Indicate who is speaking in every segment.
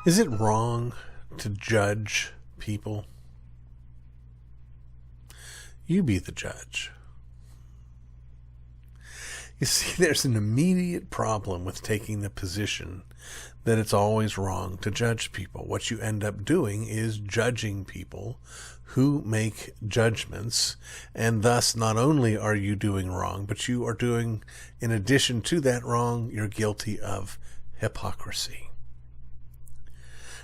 Speaker 1: Is it wrong to judge people? You be the judge. You see, there's an immediate problem with taking the position that it's always wrong to judge people. What you end up doing is judging people who make judgments, and thus not only are you doing wrong, but you are doing, in addition to that wrong, you're guilty of hypocrisy.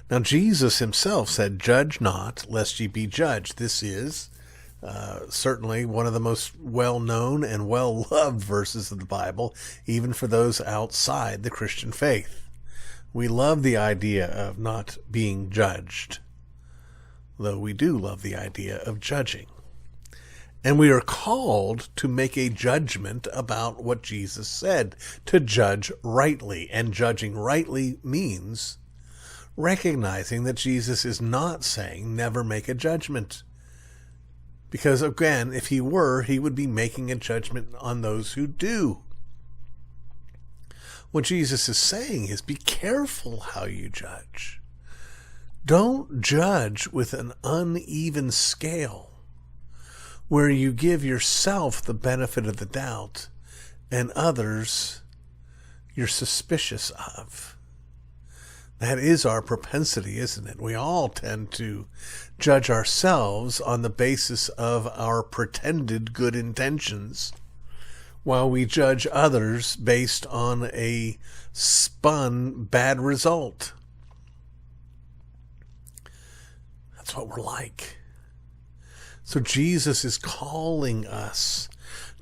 Speaker 1: Now, Jesus himself said, "Judge not, lest ye be judged." This is certainly one of the most well-known and well-loved verses of the Bible, even for those outside the Christian faith. We love the idea of not being judged, though we do love the idea of judging. And we are called to make a judgment about what Jesus said, to judge rightly. And judging rightly means recognizing that Jesus is not saying never make a judgment. Because again, if he were, he would be making a judgment on those who do. What Jesus is saying is be careful how you judge. Don't judge with an uneven scale where you give yourself the benefit of the doubt and others you're suspicious of. That is our propensity, isn't it? We all tend to judge ourselves on the basis of our pretended good intentions, while we judge others based on a spun bad result. That's what we're like. So Jesus is calling us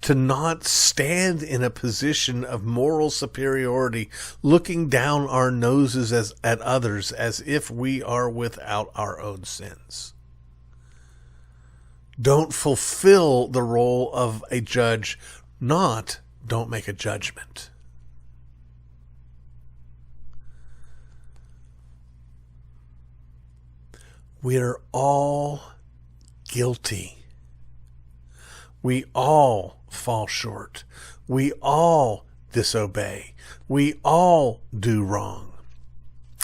Speaker 1: to not stand in a position of moral superiority, looking down our noses at others as if we are without our own sins. Don't fulfill the role of a judge, don't make a judgment. We're all guilty. We all fall short. We all disobey. We all do wrong.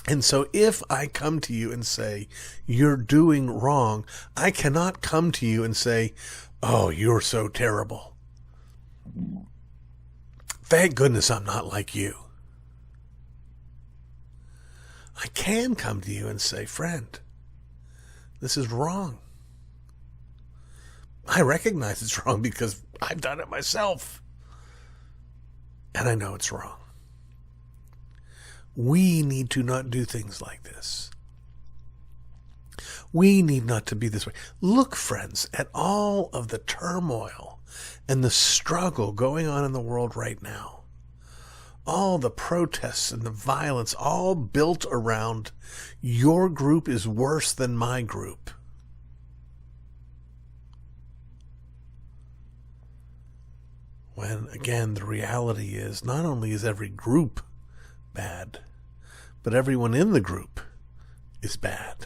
Speaker 1: And so if I come to you and say, you're doing wrong, I cannot come to you and say, oh, you're so terrible. Thank goodness I'm not like you. I can come to you and say, friend, this is wrong. I recognize it's wrong because I've done it myself. And I know it's wrong. We need to not do things like this. We need not to be this way. Look, friends, at all of the turmoil and the struggle going on in the world right now. All the protests and the violence, all built around your group is worse than my group. When, again, the reality is not only is every group bad, but everyone in the group is bad.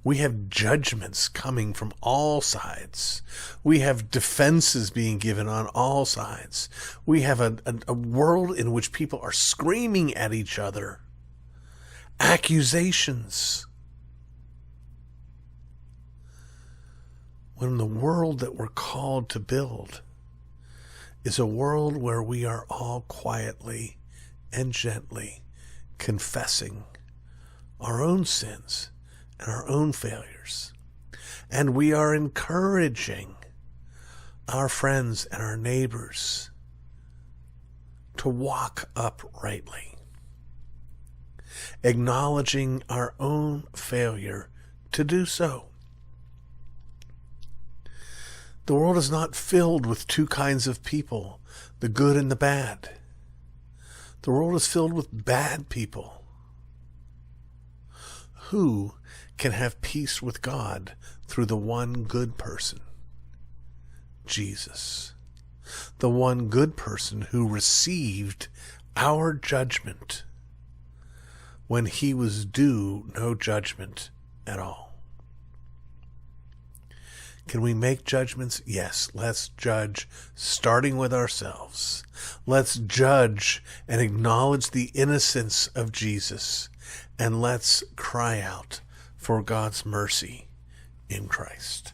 Speaker 1: We have judgments coming from all sides. We have defenses being given on all sides. We have a world in which people are screaming at each other. Accusations. When the world that we're called to build is a world where we are all quietly and gently confessing our own sins and our own failures. And we are encouraging our friends and our neighbors to walk uprightly, acknowledging our own failure to do so. The world is not filled with two kinds of people, the good and the bad. The world is filled with bad people who can have peace with God through the one good person, Jesus. The one good person who received our judgment when he was due no judgment at all. Can we make judgments? Yes. Let's judge, starting with ourselves. Let's judge and acknowledge the innocence of Jesus. And let's cry out for God's mercy in Christ.